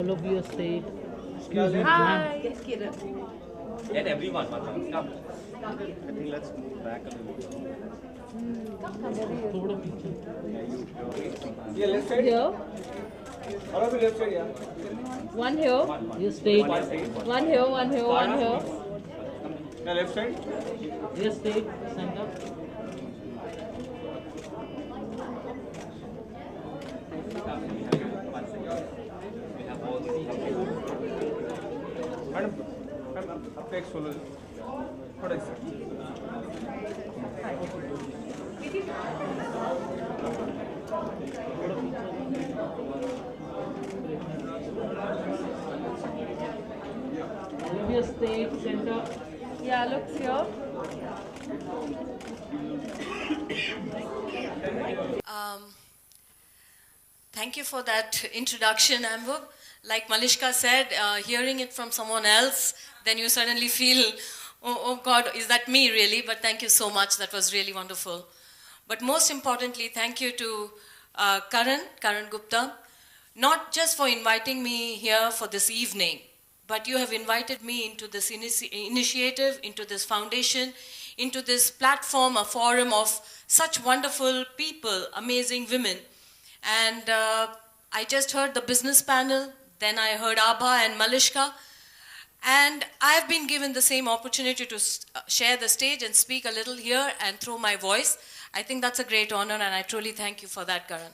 All of your state. Excuse me, Hi. ma'am. Let everyone, come. I think let's move back a little bit. थोड़ा पीछे. Yeah, left side. Here. All of you left side, yeah. One here. Your state. One here. One here. One here. Yeah, left side. Your state. Stand up. Madam, up take solo. थोड़ा इस All of your state. Stand up. Yeah, looks here. Thank you for that introduction, Amber. Like Malishka said, hearing it from someone else, then you suddenly feel, oh God, is that me really? But thank you so much. That was really wonderful. But most importantly, thank you to Karan Gupta, not just for inviting me here for this evening, but you have invited me into this initiative, into this foundation, into this platform, a forum of such wonderful people, amazing women. And I just heard the business panel, then I heard Abha and Malishka, and I've been given the same opportunity to share the stage and speak a little here and throw my voice. I think that's a great honor, and I truly thank you for that, Karan.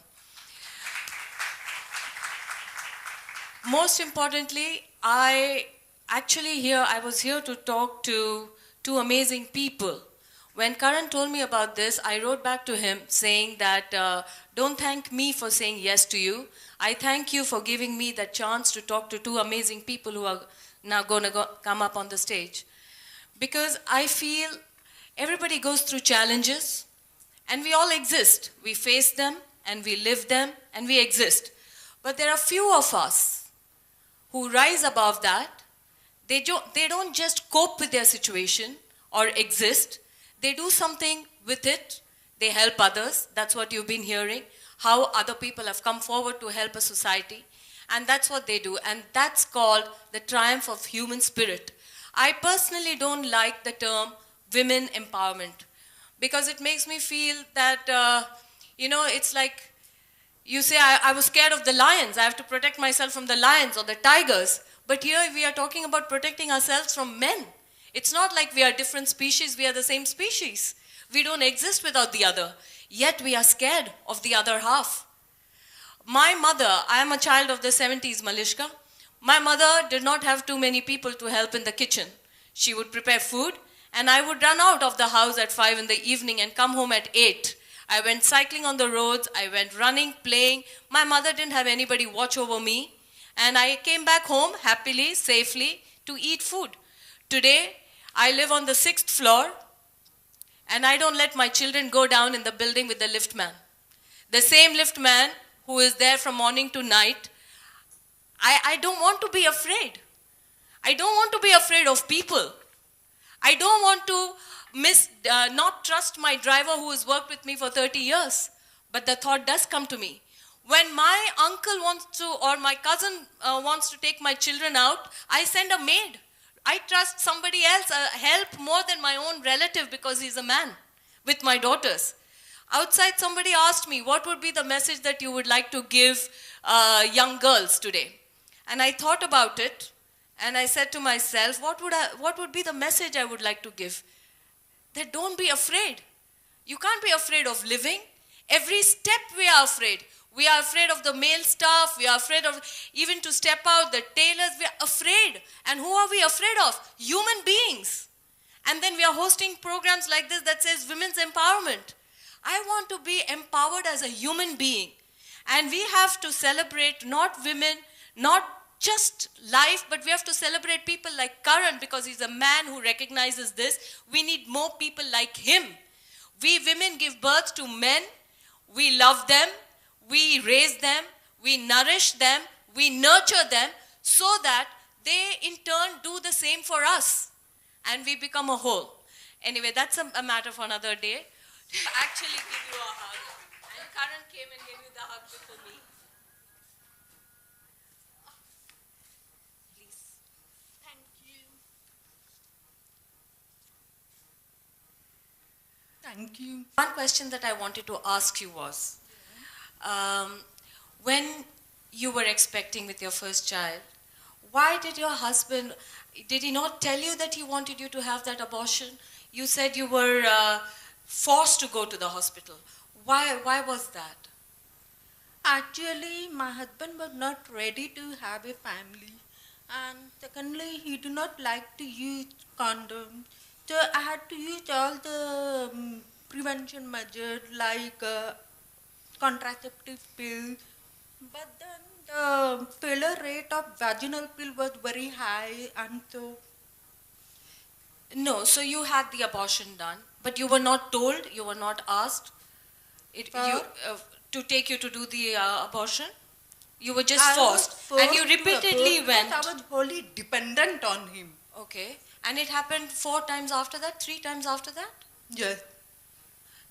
Most importantly, I was here to talk to two amazing people. When Karan told me about this, I wrote back to him saying that don't thank me for saying yes to you. I thank you for giving me the chance to talk to two amazing people who are now going to come up on the stage. Because I feel everybody goes through challenges and we all exist. We face them and we live them and we exist. But there are few of us who rise above that. They don't just cope with their situation or exist. They do something with it. They help others. That's what you've been hearing. How other people have come forward to help a society. And that's what they do. And that's called the triumph of human spirit. I personally don't like the term women empowerment because it makes me feel that, it's like you say, I was scared of the lions. I have to protect myself from the lions or the tigers. But here we are talking about protecting ourselves from men. It's not like we are different species, we are the same species. We don't exist without the other. Yet we are scared of the other half. My mother, I am a child of the 70s, Malishka. My mother did not have too many people to help in the kitchen. She would prepare food and I would run out of the house at 5 in the evening and come home at 8. I went cycling on the roads, I went running, playing. My mother didn't have anybody watch over me. And I came back home happily, safely to eat food. Today, I live on the 6th floor and I don't let my children go down in the building with the lift man. The same lift man who is there from morning to night, I don't want to be afraid. I don't want to be afraid of people. I don't want to not trust my driver who has worked with me for 30 years. But the thought does come to me. When my uncle wants to, or my cousin wants to take my children out, I send a maid. I trust somebody else, help more than my own relative because he's a man with my daughters. Outside, somebody asked me, what would be the message that you would like to give young girls today? And I thought about it, and I said to myself, what would be the message I would like to give? That don't be afraid. You can't be afraid of living. Every step we are afraid. We are afraid of the male staff. We are afraid of even to step out, the tailors. We are afraid. And who are we afraid of? Human beings. And then we are hosting programs like this that says women's empowerment. I want to be empowered as a human being. And we have to celebrate not women, not just life, but we have to celebrate people like Karan because he's a man who recognizes this. We need more people like him. We women give birth to men. We love them. We raise them, we nourish them, we nurture them so that they in turn do the same for us and we become a whole. Anyway, that's a matter for another day. Actually give you a hug. And Karan came and gave you the hug before me. Thank you. One question that I wanted to ask you was, when you were expecting with your first child, why did your husband, did he not tell you that he wanted you to have that abortion? You said you were forced to go to the hospital. Why was that? Actually, my husband was not ready to have a family. And secondly, he did not like to use condoms. So I had to use all the prevention measures like contraceptive pill. But then the failure rate of vaginal pill was very high, and so. No, so you had the abortion done, but you were not told, you were not asked to take you to do the abortion? You were just forced, and you repeatedly went. I was wholly dependent on him. Okay, and it happened 4 times after that, 3 times after that? Yes.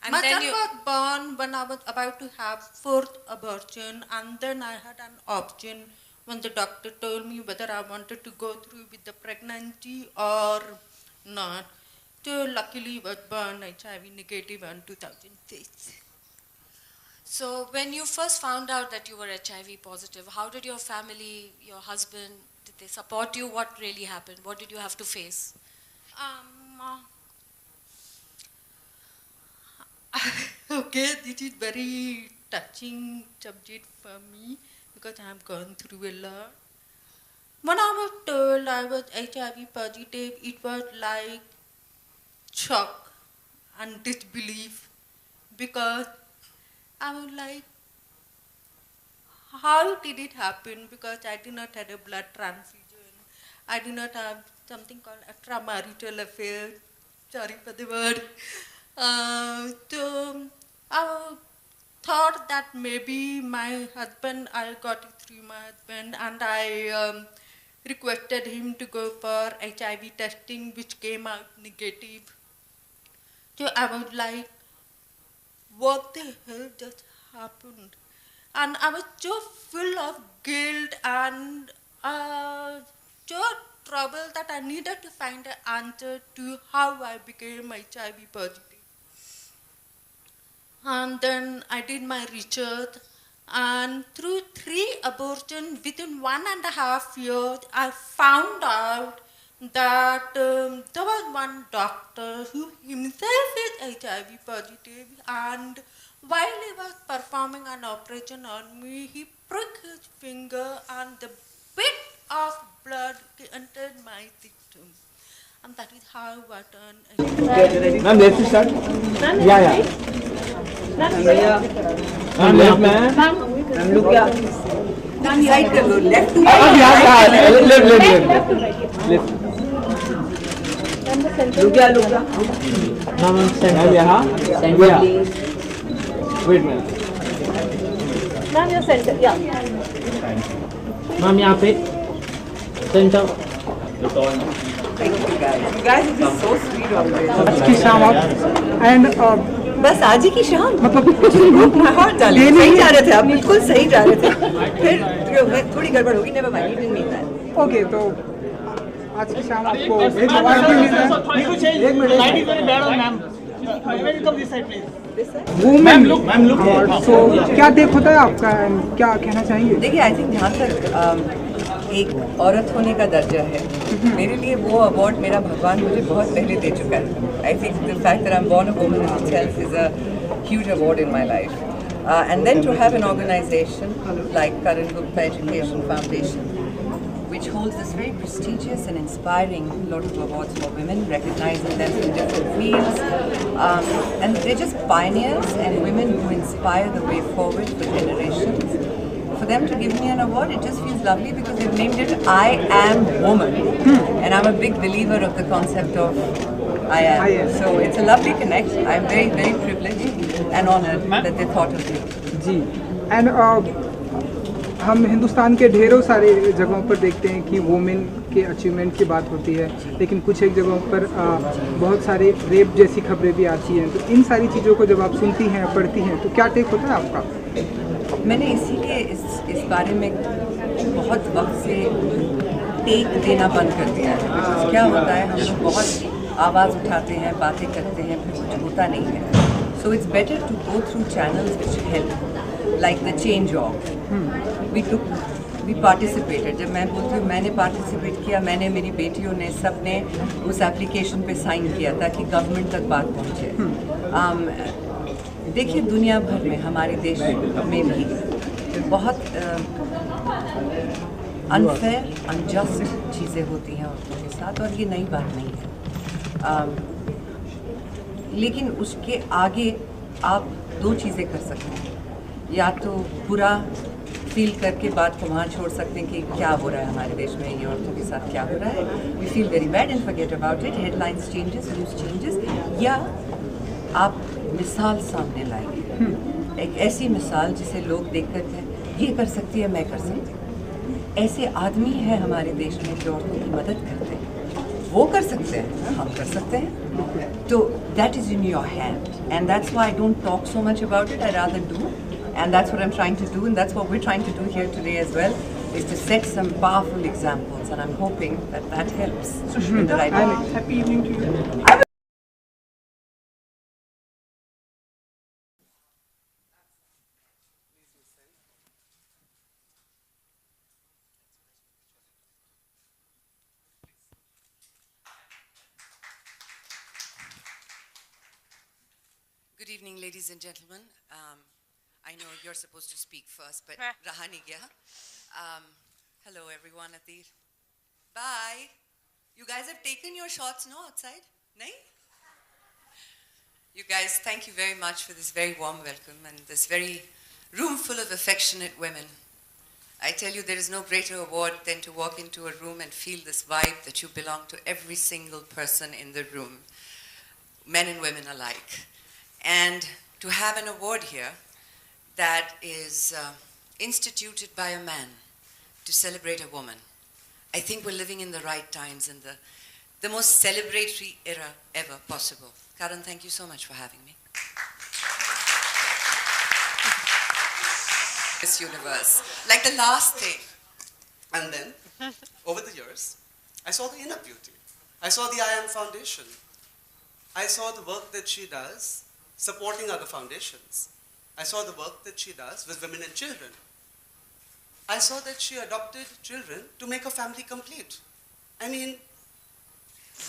And My then son you was born when I was about to have 4th abortion, and then I had an option when the doctor told me whether I wanted to go through with the pregnancy or not. So luckily I was born HIV negative in 2006. So when you first found out that you were HIV positive, how did your family, your husband, did they support you? What really happened? What did you have to face? Okay, this is very touching subject for me because I have gone through a lot. When I was told I was HIV positive, it was like shock and disbelief because I was like, how did it happen? Because I did not have a blood transfusion. I did not have something called extramarital affair. Sorry for the word. So I thought that maybe my husband, I got it through my husband, and I requested him to go for HIV testing, which came out negative. So I was like, what the hell just happened? And I was so full of guilt and so troubled that I needed to find an answer to how I became HIV positive. And then I did my research, and through 3 abortions within 1.5 years, I found out that there was one doctor who himself is HIV positive, and while he was performing an operation on me, he pricked his finger and the bit of blood entered my system. And that is how I turned. Ma'am, left to start? Yeah. Ma'am, left, ma'am. Ma'am, look, yeah. Ma'am, right to go. Left to Left. Look, yeah. Ma'am, center. Yeah. Wait, ma'am. Ma'am, your center. Yeah. Ma'am, यहाँ पे center. Thank you guys. You guys, it is so sweet always. आज की शाम आप and बस आज ही की शाम मतलब कुछ बहुत डाले सही जा रहे थे आप बिल्कुल सही जा रहे थे फिर थोड़ी गड़बड़ होगी never mind didn't mean that okay तो आज की शाम आपको एक अवार्ड भी मिला है 1 मिनट मैम लुक सो क्या देख होता है आपका क्या कहना चाहेंगे देखिए आई थिंक जहाँ तक एक औरत होने का दर्जा है मेरे लिए वो अवार्ड मेरा भगवान मुझे बहुत पहले दे चुका है I think the fact that I am born a woman in itself is a huge award in my life and then to have an organization like Karan Gupta Education Foundation which holds this very prestigious and inspiring lot of awards for women, recognizing them in different fields. And they're just pioneers and women who inspire the way forward for generations. For them to give me an award, it just feels lovely because they've named it I Am Woman. And I'm a big believer of the concept of I am. So it's a lovely connect. I'm very, very privileged and honored that they thought of me. जी and हम हिंदुस्तान के ढेरों सारे जगहों पर देखते हैं कि वुमेन के अचीवमेंट की बात होती है लेकिन कुछ एक जगहों पर बहुत सारे रेप जैसी खबरें भी आती हैं तो इन सारी चीज़ों को जब आप सुनती हैं पढ़ती हैं तो क्या टेक होता है आपका मैंने इसीलिए इस बारे में बहुत वक्त से टेक देना बंद कर दिया है क्या होता है हम लोग बहुत आवाज़ उठाते हैं, बातें करते हैं, फिर कुछ होता नहीं है. So it's better to go through channels which help, like the change.org. We participated. जब मैं बोलती हूँ मैंने पार्टिसिपेट किया, मैंने, मेरी बेटियों ने, सब ने उस एप्लीकेशन पे साइन किया ताकि गवर्नमेंट तक बात पहुँचे. देखिए दुनिया भर में, हमारे देश में भी बहुत अनफेयर, अनजस्ट चीज़ें होती हैं औरतों के साथ, और ये नई बात नहीं है. लेकिन उसके आगे आप दो चीज़ें कर सकते हैं. या तो बुरा फील करके बात को वहाँ छोड़ सकते हैं कि क्या हो रहा है हमारे देश में, ये औरतों के साथ क्या हो रहा है, we feel very bad and forget about it, headlines changes, news changes. या आप मिसाल सामने लाएंगे, एक ऐसी मिसाल जिसे लोग देख कर कहें ये कर सकती है, मैं कर सकती हूँ. ऐसे आदमी है हमारे देश में जो औरतों की मदद करते हैं. वो कर सकते हैं, हम कर सकते हैं. तो that is in your hand, and that's why I don't talk so much about it. I rather do, and that's what I'm trying to do, and that's what we're trying to do here today as well, is to set some powerful examples, and I'm hoping that that helps. Sushmita, happy evening to you. Good evening, ladies and gentlemen. I know you're supposed to speak first, but Rahani gaya. Hello, everyone at the... Bye. You guys have taken your shots, no, outside? Nahin? You guys, thank you very much for this very warm welcome and this very room full of affectionate women. I tell you, there is no greater award than to walk into a room and feel this vibe that you belong to every single person in the room, men and women alike. And to have an award here that is instituted by a man to celebrate a woman. I think we're living in the right times and the most celebratory era ever possible. Karan, thank you so much for having me. This universe, like the last thing. And then, over the years, I saw the inner beauty. I saw the I Am Foundation. I saw the work that she does supporting other foundations. I saw the work that she does with women and children. I saw that she adopted children to make a family complete. I mean,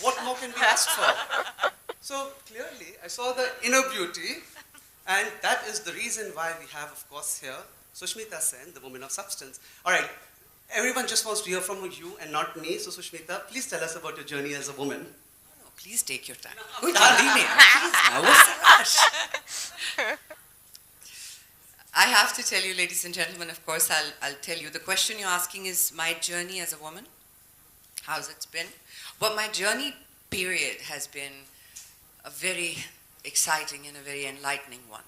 what more can we ask for? So clearly, I saw the inner beauty, and that is the reason why we have, of course, here, Sushmita Sen, the woman of substance. All right, everyone just wants to hear from you and not me. So Sushmita, please tell us about your journey as a woman. No, please take your time. Please, now, what's the rush? I have to tell you, ladies and gentlemen, of course, I'll tell you. The question you're asking is my journey as a woman. How's it been? Well, my journey period has been a very exciting and a very enlightening one.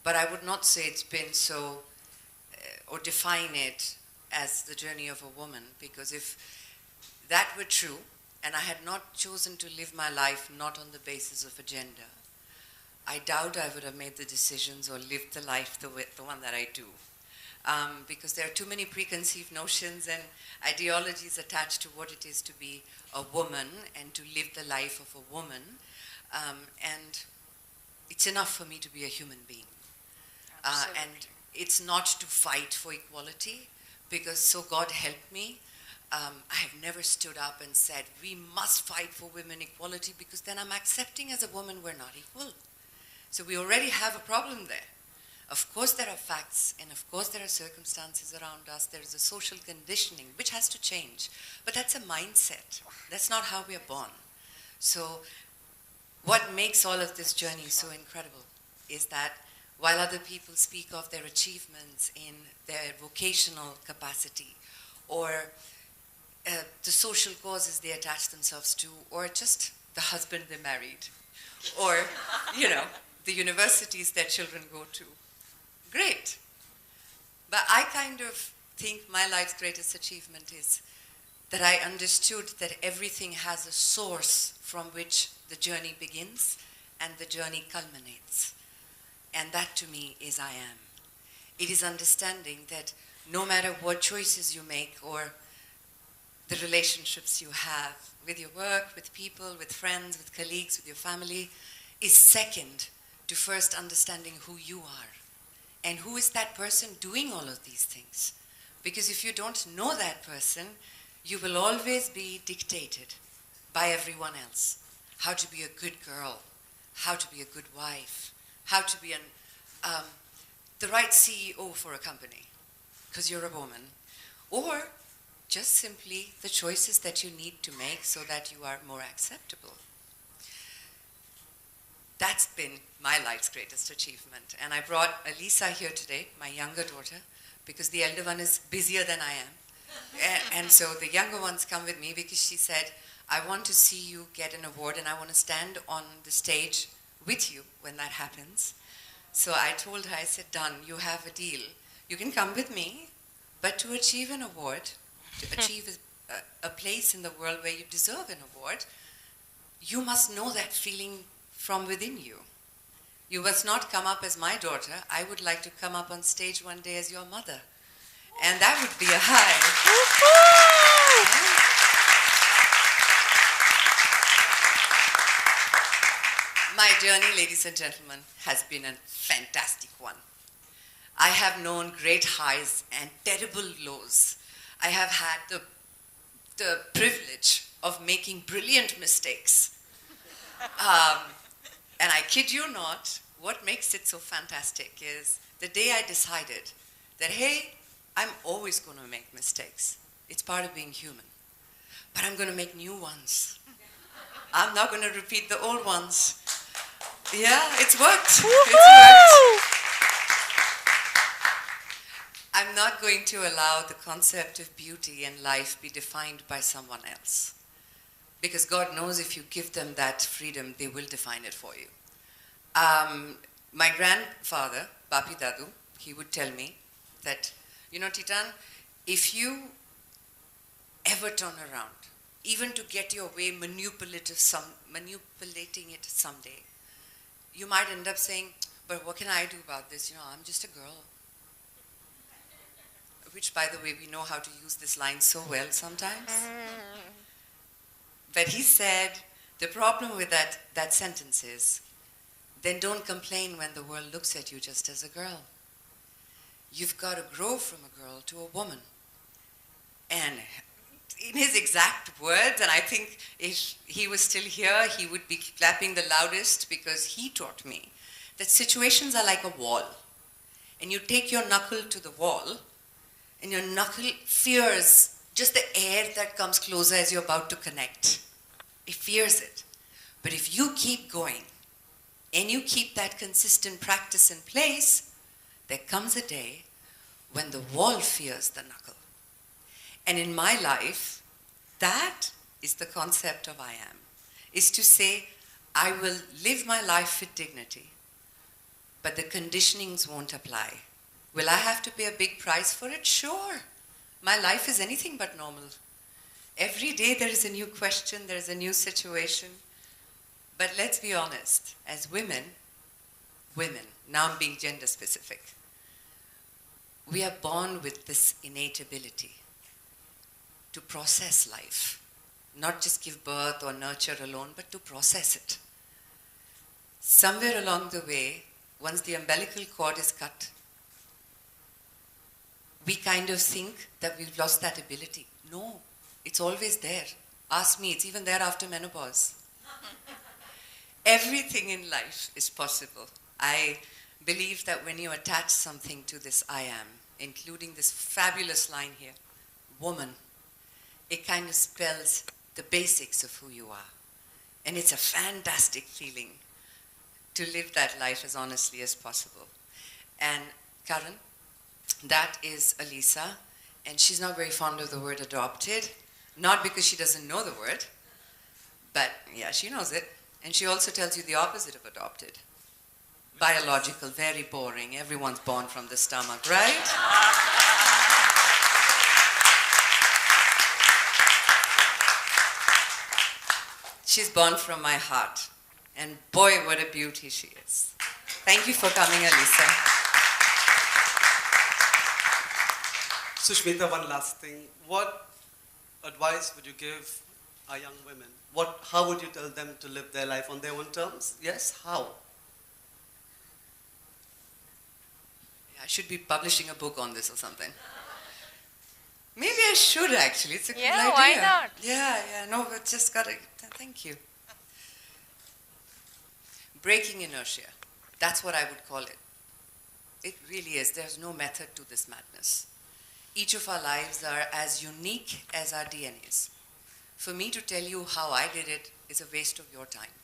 But I would not say it's been so, or define it as the journey of a woman, because if that were true, and I had not chosen to live my life not on the basis of a gender, I doubt I would have made the decisions or lived the life the one that I do. Because there are too many preconceived notions and ideologies attached to what it is to be a woman and to live the life of a woman. And it's enough for me to be a human being. And it's not to fight for equality, because so God help me, I have never stood up and said, we must fight for women equality, because then I'm accepting as a woman we're not equal. So we already have a problem there. Of course there are facts, and of course there are circumstances around us. There is a social conditioning which has to change. But that's a mindset. That's not how we are born. So what makes all of this journey so incredible is that while other people speak of their achievements in their vocational capacity, or the social causes they attach themselves to, or just the husband they married, or, you know, the universities their children go to. Great. But I kind of think my life's greatest achievement is that I understood that everything has a source from which the journey begins and the journey culminates. And that to me is I am. It is understanding that no matter what choices you make or the relationships you have with your work, with people, with friends, with colleagues, with your family, is second to first understanding who you are and who is that person doing all of these things. Because if you don't know that person, you will always be dictated by everyone else. How to be a good girl, how to be a good wife, how to be the right CEO for a company, because you're a woman, or just simply the choices that you need to make so that you are more acceptable. That's been my life's greatest achievement. And I brought Elisa here today, my younger daughter, because the elder one is busier than I am. And so the younger ones come with me because she said, I want to see you get an award and I want to stand on the stage with you when that happens. So I told her, I said, done, you have a deal. You can come with me, but to achieve an award, to achieve a place in the world where you deserve an award, you must know that feeling from within you. You must not come up as my daughter. I would like to come up on stage one day as your mother. And that would be a high. My journey, ladies and gentlemen, has been a fantastic one. I have known great highs and terrible lows. I have had the privilege of making brilliant mistakes. And I kid you not, what makes it so fantastic is the day I decided that, hey, I'm always going to make mistakes. It's part of being human. But I'm going to make new ones. I'm not going to repeat the old ones. Yeah, it's worked. It's worked. I'm not going to allow the concept of beauty and life be defined by someone else. Because God knows if you give them that freedom, they will define it for you. My grandfather, Bapi Dadu, he would tell me that, you know, Titan, if you ever turn around, even to get your way manipulating it someday, you might end up saying, but what can I do about this? You know, I'm just a girl. Which, by the way, we know how to use this line so well sometimes. But he said, the problem with that sentence is, then don't complain when the world looks at you just as a girl. You've got to grow from a girl to a woman. And in his exact words, and I think if he was still here, he would be clapping the loudest because he taught me that situations are like a wall. And you take your knuckle to the wall, and your knuckle fears just the air that comes closer as you're about to connect. It fears it. But if you keep going, and you keep that consistent practice in place, there comes a day when the wall fears the knuckle. And in my life, that is the concept of I am, is to say, I will live my life with dignity, but the conditionings won't apply. Will I have to pay a big price for it? Sure. My life is anything but normal. Every day there is a new question, there is a new situation. But let's be honest, as women, now I'm being gender specific, we are born with this innate ability to process life. Not just give birth or nurture alone, but to process it. Somewhere along the way, once the umbilical cord is cut, we kind of think that we've lost that ability. No, it's always there. Ask me, it's even there after menopause. Everything in life is possible. I believe that when you attach something to this I am, including this fabulous line here, woman, it kind of spells the basics of who you are. And it's a fantastic feeling to live that life as honestly as possible. And Karan, that is Elisa, and she's not very fond of the word adopted, not because she doesn't know the word, but yeah, she knows it. And she also tells you the opposite of adopted. Biological, very boring. Everyone's born from the stomach, right? She's born from my heart. And boy, what a beauty she is. Thank you for coming, Elisa. Sushmita, one last thing. What advice would you give our young women? How would you tell them to live their life on their own terms? Yes, how? I should be publishing a book on this or something. Maybe I should actually. It's a cool idea. Why not? Yeah. No, but just gotta. Thank you. Breaking inertia. That's what I would call it. It really is. There's no method to this madness. Each of our lives are as unique as our DNAs. For me to tell you how I did it is a waste of your time.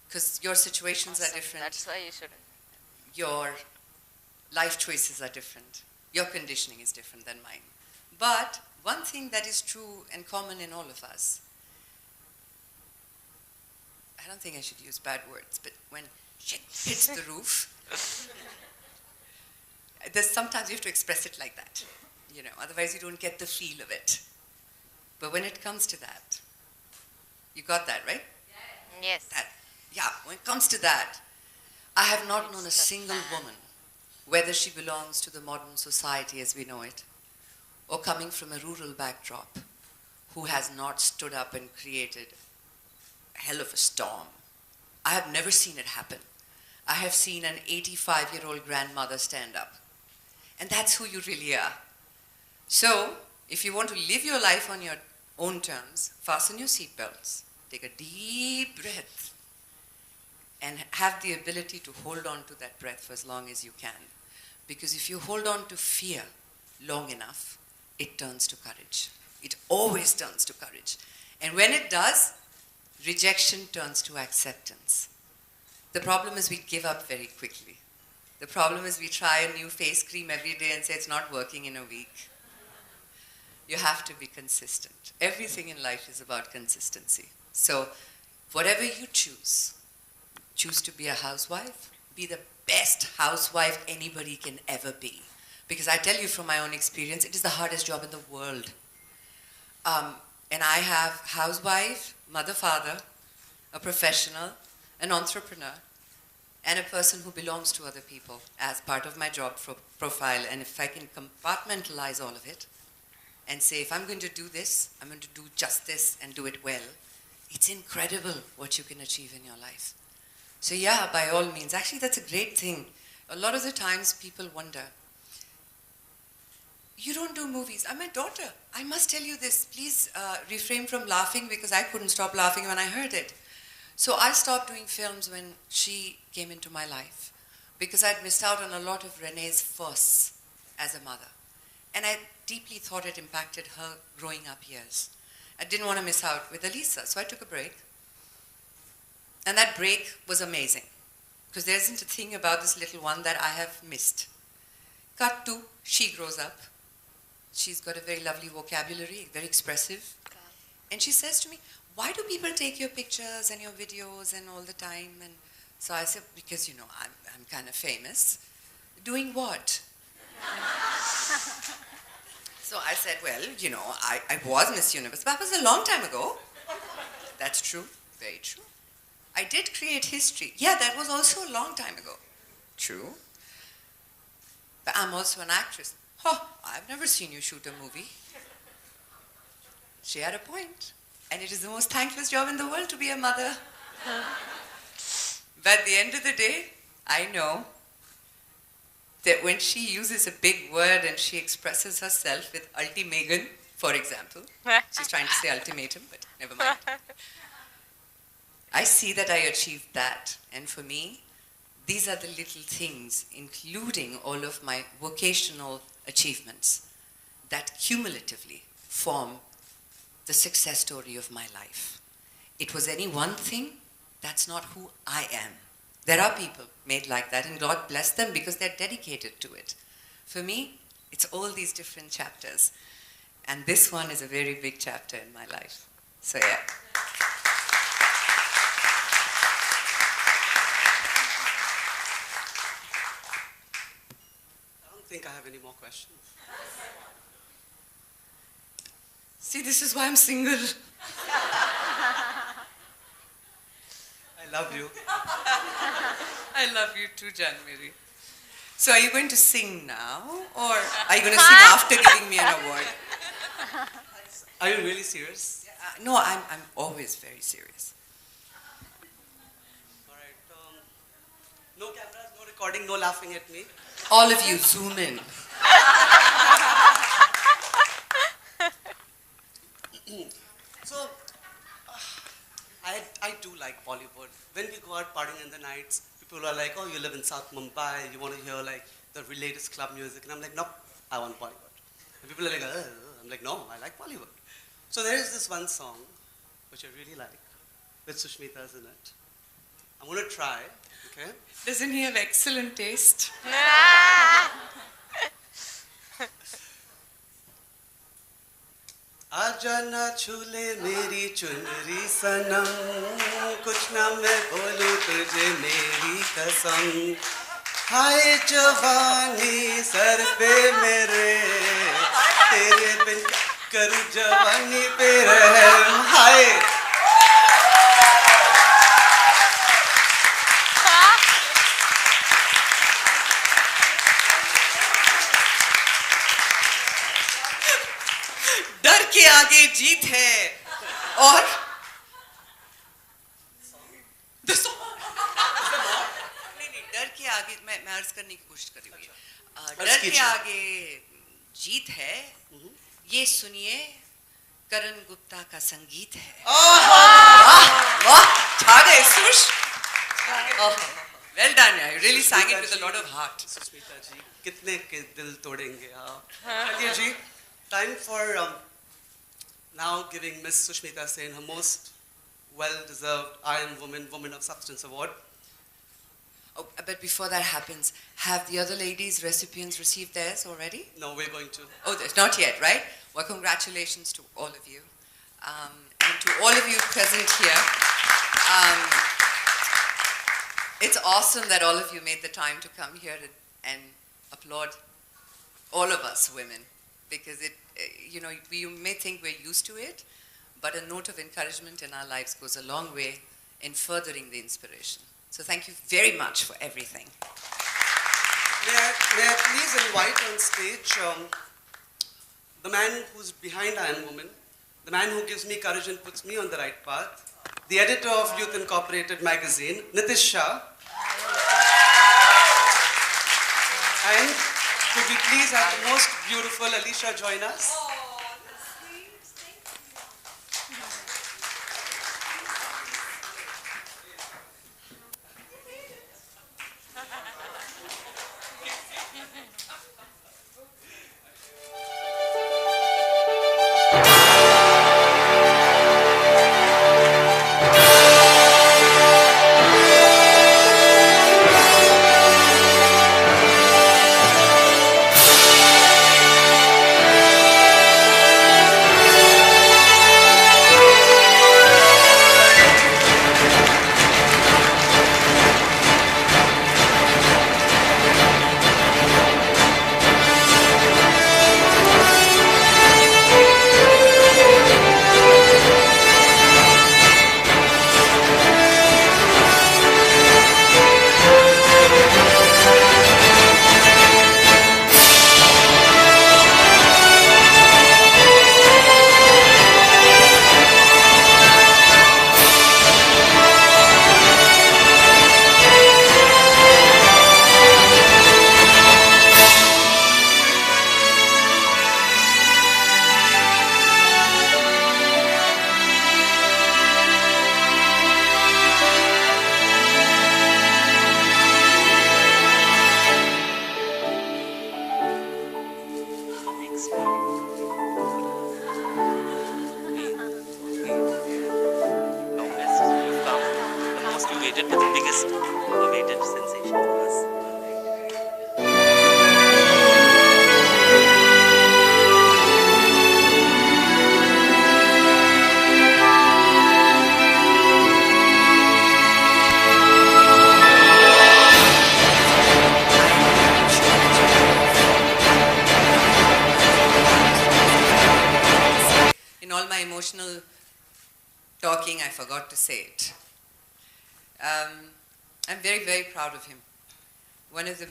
Because your situations are different. That's why you shouldn't. Your life choices are different. Your conditioning is different than mine. But one thing that is true and common in all of us, I don't think I should use bad words, but when shit hits the roof, sometimes you have to express it like that. Otherwise you don't get the feel of it. But when it comes to that, you got that, right? Yes. When it comes to that, I have not known a single woman, whether she belongs to the modern society as we know it, or coming from a rural backdrop, who has not stood up and created a hell of a storm. I have never seen it happen. I have seen an 85-year-old grandmother stand up. And that's who you really are. So, if you want to live your life on your own terms, fasten your seatbelts, take a deep breath, and have the ability to hold on to that breath for as long as you can. Because if you hold on to fear long enough, it turns to courage. It always turns to courage. And when it does, rejection turns to acceptance. The problem is we give up very quickly. The problem is we try a new face cream every day and say it's not working in a week. You have to be consistent. Everything in life is about consistency. So whatever you choose to be a housewife, be the best housewife anybody can ever be. Because I tell you from my own experience, it is the hardest job in the world. And I have housewife, mother, father, a professional, an entrepreneur, and a person who belongs to other people as part of my job profile. And if I can compartmentalize all of it and say, if I'm going to do this, I'm going to do just this and do it well, it's incredible what you can achieve in your life. So yeah, by all means, actually that's a great thing. A lot of the times people wonder, you don't do movies. I'm a daughter. I must tell you this. Please refrain from laughing because I couldn't stop laughing when I heard it. So I stopped doing films when she came into my life because I'd missed out on a lot of Renee's firsts as a mother. And I deeply thought it impacted her growing up years. I didn't want to miss out with Elisa, so I took a break. And that break was amazing because there isn't a thing about this little one that I have missed. Cut to, she grows up. She's got a very lovely vocabulary, very expressive. And she says to me, why do people take your pictures and your videos and all the time? And so I said, because, I'm kind of famous. Doing what? So I said, well, I was Miss Universe, but that was a long time ago. That's true, very true. I did create history. Yeah, that was also a long time ago. True. But I'm also an actress. I've never seen you shoot a movie. She had a point. And it is the most thankless job in the world to be a mother. But at the end of the day, I know that when she uses a big word and she expresses herself with ultimatum, for example, she's trying to say ultimatum, but never mind. I see that I achieved that. And for me, these are the little things, including all of my vocational achievements, that cumulatively form the success story of my life. It was any one thing, that's not who I am. There are people made like that, and God bless them because they're dedicated to it. For me, it's all these different chapters. And this one is a very big chapter in my life. So yeah. I don't think I have any more questions. See, this is why I'm single. I love you. I love you too, Janmiri. So are you going to sing now? Or are you going to sing after giving me an award? Are you really serious? No, I'm always very serious. All right. No cameras, no recording, no laughing at me. All of you, zoom in. So, I do like Bollywood. When we go out partying in the nights, people are like, oh, you live in South Mumbai, you want to hear like the latest club music. And I'm like, no, I want Bollywood. And people are like, I'm like, no, I like Bollywood. So there is this one song, which I really like, with Sushmita's in it. I'm going to try, okay? Doesn't he have excellent taste? आजा ना छूले मेरी चुनरी सनम कुछ ना मैं बोलूं तुझे मेरी कसम हाय जवानी सर पे मेरे तेरे बिन करूं जवानी पे रहम हाय डर के आगे जीत है और नहीं डर के आगे मैं अर्ज करने की कोशिश कर रही हूँ डर के आगे जीत है ये सुनिए करण गुप्ता का संगीत है वाह छा गए Sush well done you really sang it with a lot of heart Sushmita ji कितने के दिल तोड़ेंगे आप चलिए जी time for now giving Miss Sushmita Sen her most well-deserved Iron Woman of Substance Award. Oh, but before that happens, have the other ladies, recipients received theirs already? No, we're going to. Oh, not yet, right? Well, congratulations to all of you. And to all of you present here. It's awesome that all of you made the time to come here and applaud all of us women. Because you may think we're used to it, but a note of encouragement in our lives goes a long way in furthering the inspiration. So thank you very much for everything. May I please invite on stage the man who's behind I Am Woman, the man who gives me courage and puts me on the right path, the editor of Youth Incorporated magazine, Nitish Shah, and could we please have the most beautiful Alicia join us? awaited, but the biggest awaited sensation for us. In all my emotional talking, I forgot to say it. I'm very, very proud of him. One of the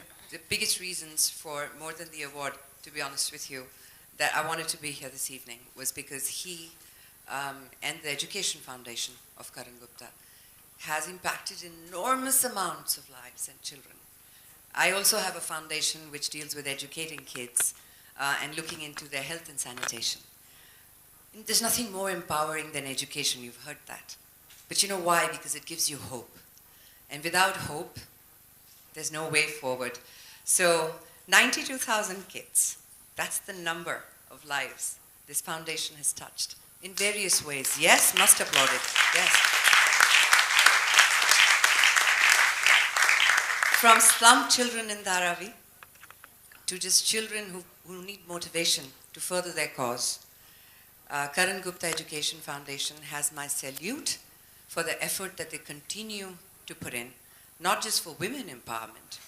biggest reasons for, more than the award, to be honest with you, that I wanted to be here this evening was because he and the Education Foundation of Karan Gupta has impacted enormous amounts of lives and children. I also have a foundation which deals with educating kids and looking into their health and sanitation. There's nothing more empowering than education, you've heard that. But you know why? Because it gives you hope. And without hope, there's no way forward. So 92,000 kids, that's the number of lives this foundation has touched in various ways. Yes, must applaud it, yes. From slum children in Dharavi to just children who need motivation to further their cause. Karan Gupta Education Foundation has my salute for the effort that they continue to put in, not just for women empowerment,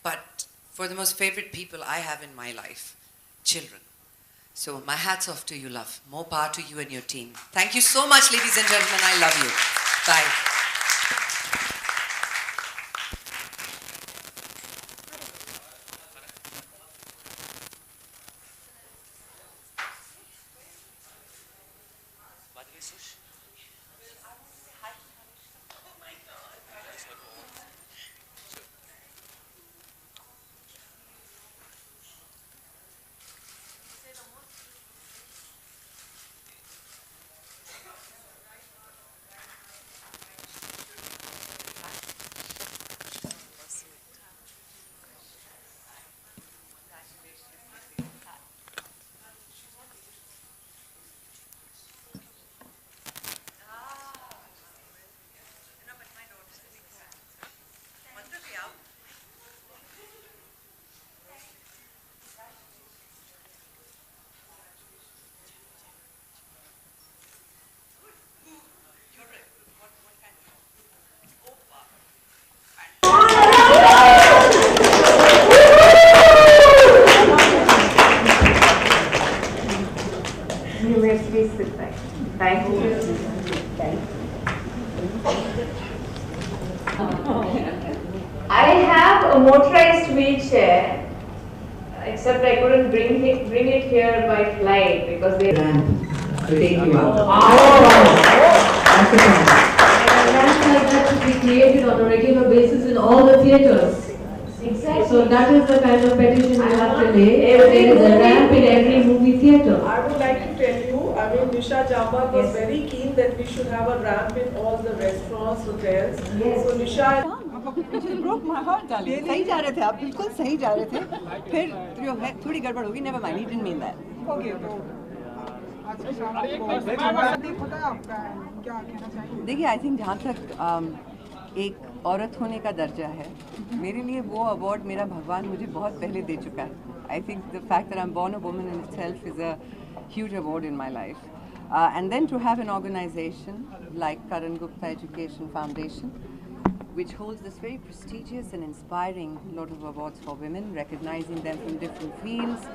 but for the most favorite people I have in my life, children. So my hat's off to you, love. More power to you and your team. Thank you so much, ladies and gentlemen. I love you. Bye. Thank you. I have a motorized wheelchair, except I couldn't bring it here by flight because they To take you out. Ramps like that should be created on a regular basis in all the theatres. Exactly. So that is the kind of petition we have to lay. There is a ramp in every movie theatre. I would like to tell you, Nisha Jamba was very keen that we should have a ramp in all the restaurants, hotels. Yes. So Nisha broke my heart, darling. सही जा रहे थे आप, बिल्कुल सही जा रहे थे. फिर जो है थोड़ी गड़बड़ होगी. Never mind, he didn't mean that. Okay, तो आज की शाम को होता है आपका, क्या कहना चाहिए? देखिए, I think जहाँ तक एक औरत होने का दर्जा है, मेरे लिए वो अवार्ड मेरा भगवान मुझे बहुत पहले दे चुका है. I think the fact that I'm born a woman in itself is a huge award in my life. And then to have an organization like Karan Gupta Education Foundation, which holds this very prestigious and inspiring lot of awards for women, recognizing them from different fields.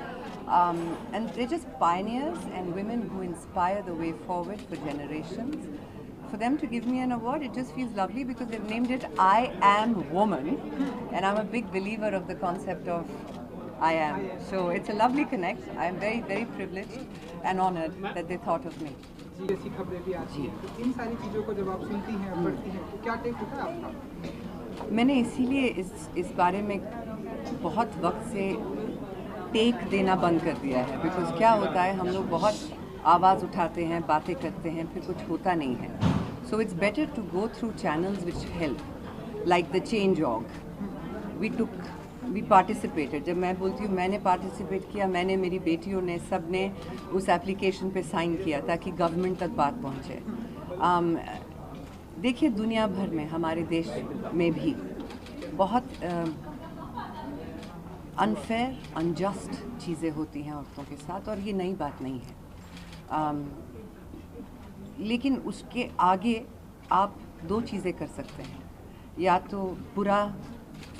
And they're just pioneers and women who inspire the way forward for generations. For them to give me an award, it just feels lovely because they've named it I Am Woman. And I'm a big believer of the concept of I am. So it's a lovely connect. I'm very, very privileged and honored that they thought of me. ऐसी खबरें भी आती हैं, तो इन सारी चीज़ों को जब आप सुनती हैं, पढ़ती हैं, तो क्या टेक होता है आपका? मैंने इसीलिए इस बारे में बहुत वक्त से टेक देना बंद कर दिया है, बिकॉज क्या होता है, हम लोग बहुत आवाज़ उठाते हैं, बातें करते हैं, फिर कुछ होता नहीं है. So it's better to go through channels which help, like the change.org. We participated. जब मैं बोलती हूँ मैंने पार्टिसिपेट किया, मैंने, मेरी बेटियों ने, सब ने उस एप्लीकेशन पे साइन किया ताकि गवर्नमेंट तक बात पहुँचे. देखिए, दुनिया भर में, हमारे देश में भी बहुत अनफेयर, अनजस्ट चीज़ें होती हैं औरतों के साथ, और ये नई बात नहीं है. लेकिन उसके आगे आप दो चीज़ें कर सकते हैं. या तो बुरा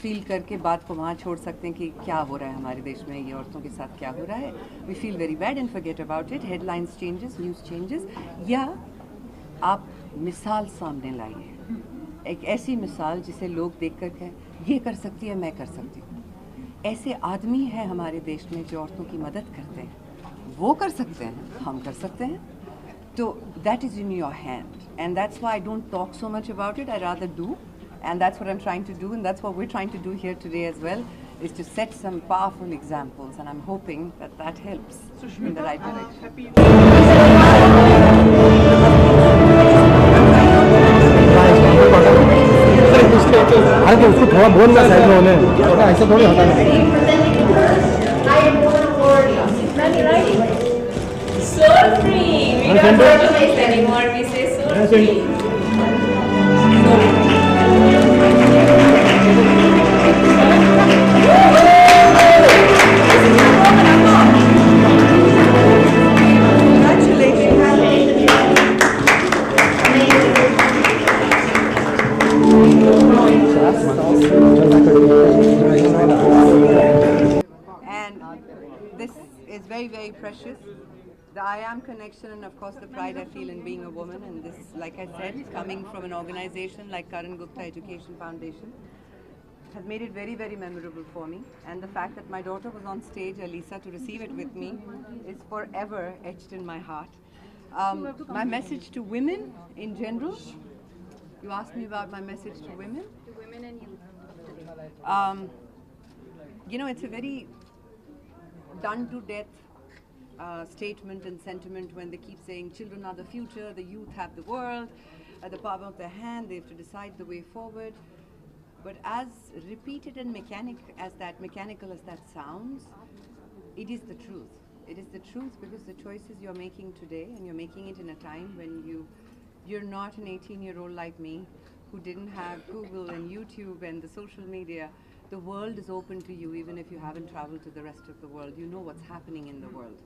फील करके बात को वहाँ छोड़ सकते हैं कि क्या हो रहा है हमारे देश में, ये औरतों के साथ क्या हो रहा है, we feel very bad and forget about it, headlines changes, news changes. या आप मिसाल सामने लाइए, एक ऐसी मिसाल जिसे लोग देख कर कहें ये कर सकती है, मैं कर सकती हूँ. ऐसे आदमी हैं हमारे देश में जो औरतों की मदद करते हैं. वो कर सकते हैं, हम कर सकते हैं. So that is in your hand, and that's why I don't talk so much about it. I rather do, and that's what I'm trying to do, and that's what we're trying to do here today as well, is to set some powerful examples, and I'm hoping that that helps in the right direction. अरे उसको थोड़ा बोल ना side में होने, ऐसे थोड़ी होता है. So free. We don't verbalize anymore. We say so free. And this is very, very precious. The I am connection and of course the pride I feel in being a woman, and this, like I said, coming from an organization like Karan Gupta Education Foundation has made it very, very memorable for me. And the fact that my daughter was on stage, Alisa, to receive it with me is forever etched in my heart. My message to women in general, you asked me about my message to women? To women and youth. You know, it's a very done to death statement and sentiment when they keep saying children are the future, the youth have the world at the palm of their hand, they have to decide the way forward. But as repeated and mechanical as that sounds, it is the truth. It is the truth because the choices you're making today, and you're making it in a time when you're not an 18-year-old like me who didn't have Google and YouTube and the social media. The world is open to you even if you haven't traveled to the rest of the world. You know what's happening in the world.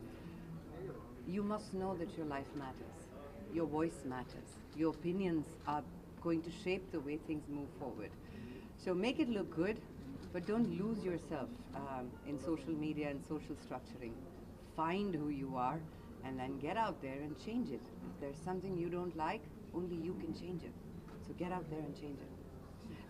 You must know that your life matters. Your voice matters. Your opinions are going to shape the way things move forward. So make it look good, but don't lose yourself in social media and social structuring. Find who you are and then get out there and change it. If there's something you don't like, only you can change it. So get out there and change it.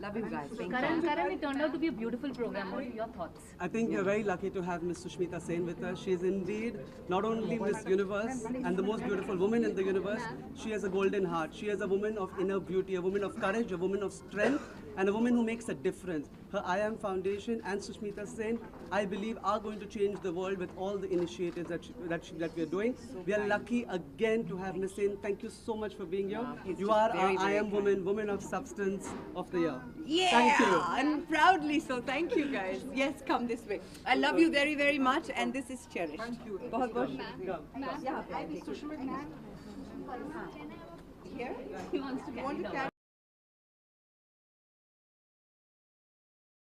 Love you guys. Thank you. Karan, it turned out to be a beautiful program. What are your thoughts? I think we're very lucky to have Miss Sushmita Sen with us. She is indeed not only Miss Universe and the most beautiful woman in the universe, she has a golden heart. She is a woman of inner beauty, a woman of courage, a woman of strength, and a woman who makes a difference. Her I Am Foundation and Sushmita Sen, I believe, are going to change the world with all the initiatives that we are doing. We are lucky again to have Miss Sen. Thank you so much for being here. You are our I Am Woman, Woman of Substance of the Year. Yeah, thank you. And proudly so. Thank you guys. Yes, come this way. I love you very, very much, and this is cherished. Thank you. बहुत बहुत Yeah, Here? He wants to carry